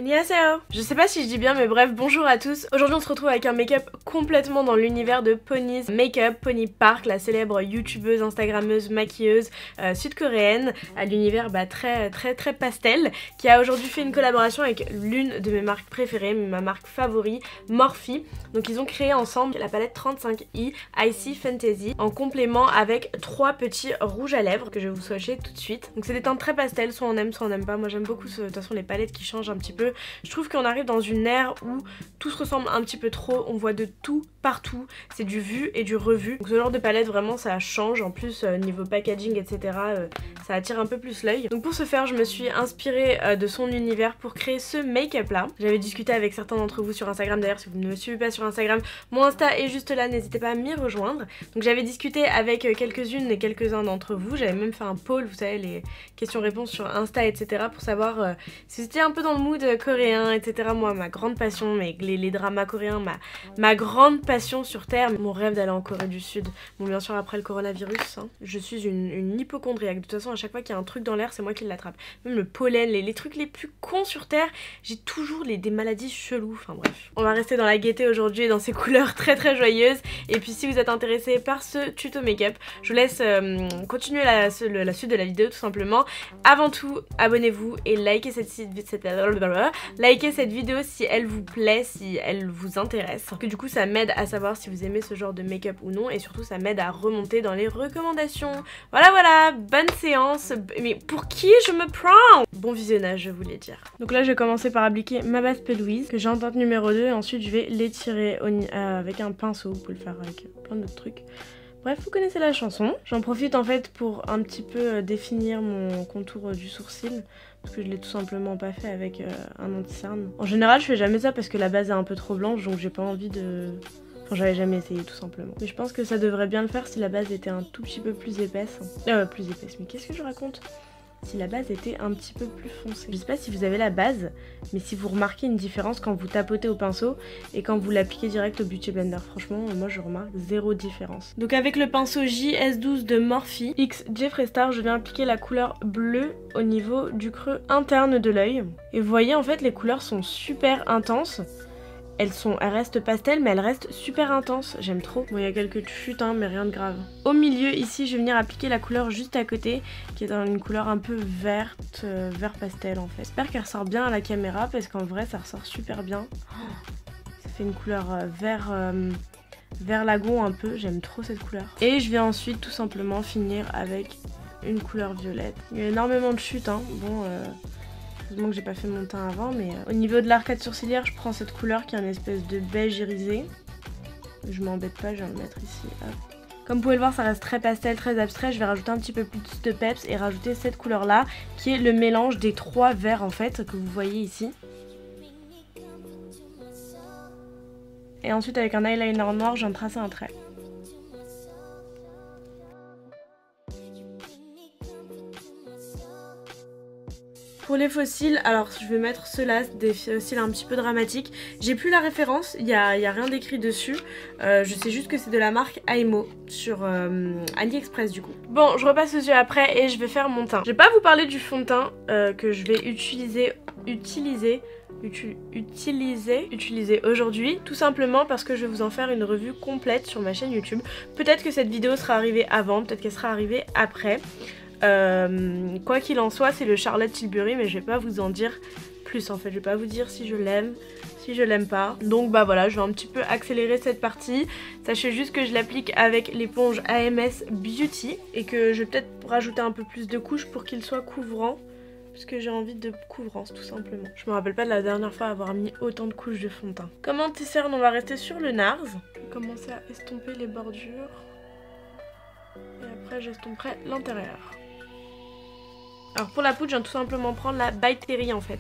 Annyeonghaseyo. Je sais pas si je dis bien mais bref, bonjour à tous. Aujourd'hui on se retrouve avec un make-up complètement dans l'univers de Pony's Makeup, Pony Park, la célèbre youtubeuse, instagrammeuse, maquilleuse sud-coréenne à l'univers très pastel, qui a aujourd'hui fait une collaboration avec l'une de mes marques préférées, ma marque favorite, Morphe. Donc ils ont créé ensemble la palette 35i Icy Fantasy en complément avec 3 petits rouges à lèvres que je vais vous swatcher tout de suite. Donc c'est des teintes très pastel, soit on aime soit on n'aime pas. Moi j'aime beaucoup de toute façon les palettes qui changent un petit peu. Je trouve qu'on arrive dans une ère où tout se ressemble un petit peu trop, on voit de tout partout, c'est du vu et du revu. Donc ce genre de palette vraiment ça change, en plus niveau packaging etc ça attire un peu plus l'œil. Donc pour ce faire je me suis inspirée de son univers pour créer ce make-up là. J'avais discuté avec certains d'entre vous sur Instagram, d'ailleurs si vous ne me suivez pas sur Instagram, mon Insta est juste là, n'hésitez pas à m'y rejoindre. Donc j'avais discuté avec quelques-unes et quelques-uns d'entre vous, j'avais même fait un poll, vous savez les questions-réponses sur Insta etc pour savoir si c'était un peu dans le mood coréen etc. Moi ma grande passion, mais les dramas coréens, ma grande passion sur terre, mon rêve d'aller en Corée du Sud. Bon bien sûr après le coronavirus, hein, je suis une hypochondriaque, de toute façon à chaque fois qu'il y a un truc dans l'air c'est moi qui l'attrape. Même le pollen, les trucs les plus cons sur terre, j'ai toujours des maladies cheloues, enfin bref. On va rester dans la gaieté aujourd'hui et dans ces couleurs très joyeuses. Et puis si vous êtes intéressé par ce tuto make-up, je vous laisse continuer la suite de la vidéo tout simplement. Avant tout, abonnez-vous et likez cette vidéo si elle vous plaît, si elle vous intéresse. Parce que du coup ça m'aide à savoir si vous aimez ce genre de make-up ou non, et surtout ça m'aide à remonter dans les recommandations. Voilà, bonne séance. Mais pour qui je me prends? Bon visionnage je voulais dire. Donc là je vais commencer par appliquer ma base P-Louise que j'ai en teinte numéro 2 et ensuite je vais l'étirer avec un pinceau, vous pouvez le faire avec plein d'autres trucs. Bref, vous connaissez la chanson. J'en profite en fait pour un petit peu définir mon contour du sourcil, parce que je l'ai tout simplement pas fait avec un anti-cerne. En général je fais jamais ça parce que la base est un peu trop blanche, donc j'ai pas envie de... Enfin j'avais jamais essayé tout simplement. Mais je pense que ça devrait bien le faire si la base était un tout petit peu plus épaisse. Plus épaisse, mais qu'est-ce que je raconte? Si la base était un petit peu plus foncée. Je sais pas si vous avez la base, mais si vous remarquez une différence quand vous tapotez au pinceau et quand vous l'appliquez direct au Beauty Blender, franchement moi je remarque zéro différence. Donc avec le pinceau JS12 de Morphe X Jeffree Star, je viens appliquer la couleur bleue au niveau du creux interne de l'œil. Et vous voyez en fait les couleurs sont super intenses. Elles restent pastel mais elles restent super intenses, j'aime trop. Bon il y a quelques chutes hein, mais rien de grave. Au milieu ici je vais venir appliquer la couleur juste à côté qui est dans une couleur un peu verte, vert pastel en fait. J'espère qu'elle ressort bien à la caméra parce qu'en vrai ça ressort super bien. Ça fait une couleur vert lagon un peu, j'aime trop cette couleur. Et je vais ensuite tout simplement finir avec une couleur violette. Il y a énormément de chutes hein, bon... Heureusement que j'ai pas fait mon teint avant, mais au niveau de l'arcade sourcilière, je prends cette couleur qui est une espèce de beige irisé. Je m'embête pas, je vais le mettre ici. Hop. Comme vous pouvez le voir, ça reste très pastel, très abstrait. Je vais rajouter un petit peu plus de peps et rajouter cette couleur là, qui est le mélange des 3 verts en fait, que vous voyez ici. Et ensuite avec un eyeliner noir, je viens de tracer un trait. Pour les faux cils, alors je vais mettre ceux-là, des cils un petit peu dramatiques. J'ai plus la référence, il y a rien d'écrit dessus. Je sais juste que c'est de la marque Aimo sur AliExpress du coup. Bon, je repasse aux yeux après et je vais faire mon teint. Je vais pas vous parler du fond de teint que je vais utiliser aujourd'hui, tout simplement parce que je vais vous en faire une revue complète sur ma chaîne YouTube. Peut-être que cette vidéo sera arrivée avant, peut-être qu'elle sera arrivée après. Quoi qu'il en soit, c'est le Charlotte Tilbury, mais je vais pas vous en dire plus en fait. Je vais pas vous dire si je l'aime, si je l'aime pas. Donc bah voilà, je vais un petit peu accélérer cette partie. Sachez juste que je l'applique avec l'éponge AMS Beauty et que je vais peut-être rajouter un peu plus de couches pour qu'il soit couvrant. Parce que j'ai envie de couvrance tout simplement. Je me rappelle pas de la dernière fois avoir mis autant de couches de fond de teint. Comme anti-cerne, on va rester sur le NARS. Je vais commencer à estomper les bordures. Et après j'estomperai l'intérieur. Alors pour la poudre, je viens tout simplement prendre la By Terry en fait.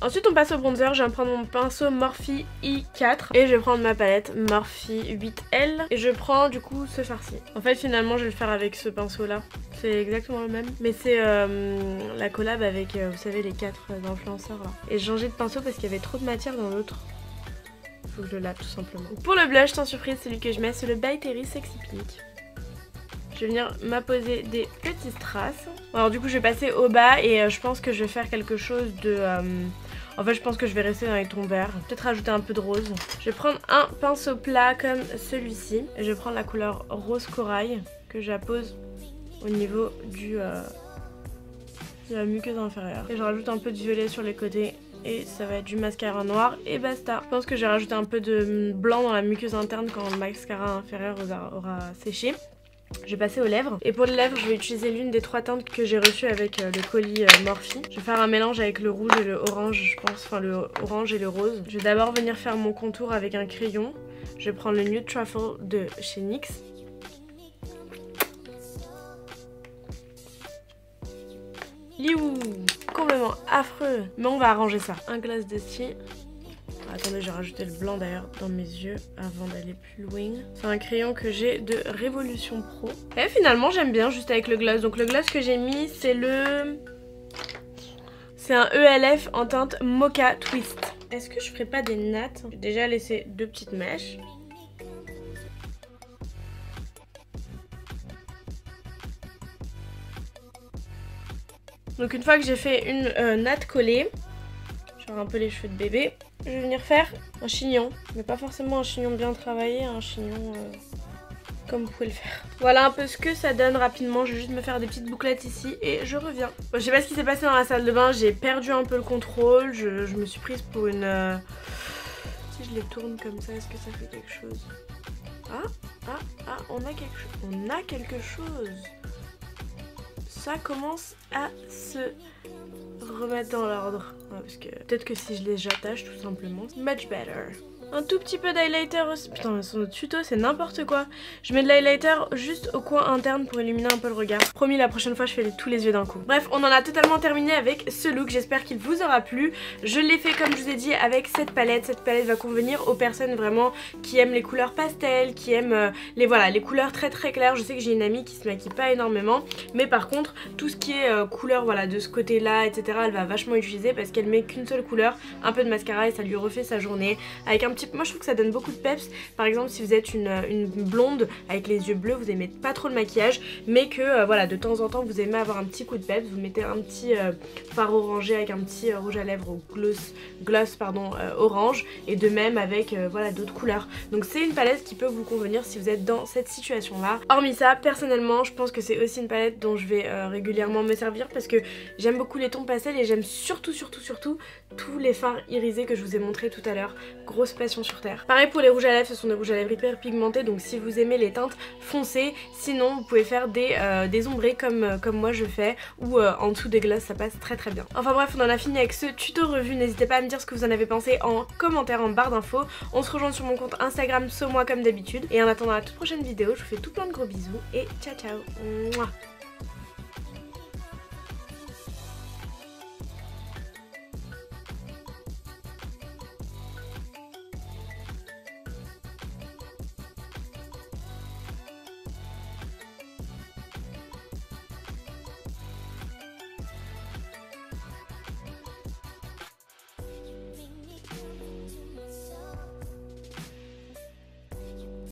Ensuite on passe au bronzer, je viens prendre mon pinceau Morphe I4 et je vais prendre ma palette Morphe 8L et je prends du coup ce farci. En fait finalement je vais le faire avec ce pinceau là, c'est exactement le même. Mais c'est la collab avec vous savez les 4 influenceurs là. Et j'ai changé de pinceau parce qu'il y avait trop de matière dans l'autre. Faut que je le lave tout simplement. Donc, pour le blush sans surprise, celui que je mets c'est le By Terry Sexy Pink. Je vais venir m'apposer des petits strass. Alors du coup je vais passer au bas et je pense que je vais faire quelque chose de... En fait je pense que je vais rester dans les tons verts. Peut-être rajouter un peu de rose. Je vais prendre un pinceau plat comme celui-ci. Et je vais prendre la couleur rose corail que j'appose au niveau de la muqueuse inférieure. Et je rajoute un peu de violet sur les côtés. Et ça va être du mascara noir et basta. Je pense que j'ai rajouté un peu de blanc dans la muqueuse interne quand le mascara inférieur aura séché. Je vais passer aux lèvres. Et pour les lèvres, je vais utiliser l'une des 3 teintes que j'ai reçues avec le colis Morphe. Je vais faire un mélange avec le rouge et le orange, je pense. Enfin, le orange et le rose. Je vais d'abord venir faire mon contour avec un crayon. Je vais prendre le Nude Truffle de chez NYX. Liou, complètement affreux. Mais on va arranger ça. Un glace de cire. Attendez, j'ai rajouté le blanc d'ailleurs dans mes yeux avant d'aller plus loin. C'est un crayon que j'ai de Révolution Pro. Et finalement j'aime bien juste avec le gloss. Donc le gloss que j'ai mis c'est un ELF en teinte Mocha Twist. Est-ce que je ferais pas des nattes? J'ai déjà laissé 2 petites mèches. Donc une fois que j'ai fait une natte collée, je vais un peu les cheveux de bébé. Je vais venir faire un chignon, mais pas forcément un chignon bien travaillé, un chignon comme vous pouvez le faire. Voilà un peu ce que ça donne rapidement. Je vais juste me faire des petites bouclettes ici et je reviens. Bon, je sais pas ce qui s'est passé dans la salle de bain, j'ai perdu un peu le contrôle, je me suis prise pour une... Si je les tourne comme ça, est-ce que ça fait quelque chose? On a quelque chose. Ça commence à se remettre dans l'ordre. Ouais, parce que peut-être que si je les j'attache tout simplement, much better. Un tout petit peu d'highlighter aussi. Putain, mais son tuto c'est n'importe quoi. Je mets de l'highlighter juste au coin interne pour illuminer un peu le regard. Promis, la prochaine fois je fais tous les yeux d'un coup. Bref, on en a totalement terminé avec ce look. J'espère qu'il vous aura plu. Je l'ai fait comme je vous ai dit avec cette palette. Cette palette va convenir aux personnes vraiment qui aiment les couleurs pastel, qui aiment les couleurs très très claires. Je sais que j'ai une amie qui se maquille pas énormément, mais par contre tout ce qui est couleur voilà de ce côté là etc, elle va vachement utiliser parce qu'elle met qu'une seule couleur, un peu de mascara et ça lui refait sa journée avec un petit... Moi je trouve que ça donne beaucoup de peps. Par exemple si vous êtes une blonde avec les yeux bleus, vous aimez pas trop le maquillage, mais que voilà de temps en temps vous aimez avoir un petit coup de peps, vous mettez un petit fard orangé avec un petit rouge à lèvres gloss orange, et de même avec voilà d'autres couleurs. Donc c'est une palette qui peut vous convenir si vous êtes dans cette situation là. Hormis ça, personnellement je pense que c'est aussi une palette dont je vais régulièrement me servir parce que j'aime beaucoup les tons pastels et j'aime surtout tous les fards irisés que je vous ai montré tout à l'heure. Grosse passion sur terre. Pareil pour les rouges à lèvres, ce sont des rouges à lèvres hyper pigmentés, donc si vous aimez les teintes foncées, sinon vous pouvez faire des ombrés comme moi je fais, ou en dessous des glosses, ça passe très très bien. Enfin bref, on en a fini avec ce tuto revue. N'hésitez pas à me dire ce que vous en avez pensé en commentaire en barre d'infos. On se rejoint sur mon compte Instagram, moi comme d'habitude. Et en attendant la toute prochaine vidéo, je vous fais tout plein de gros bisous et ciao ciao. Mouah.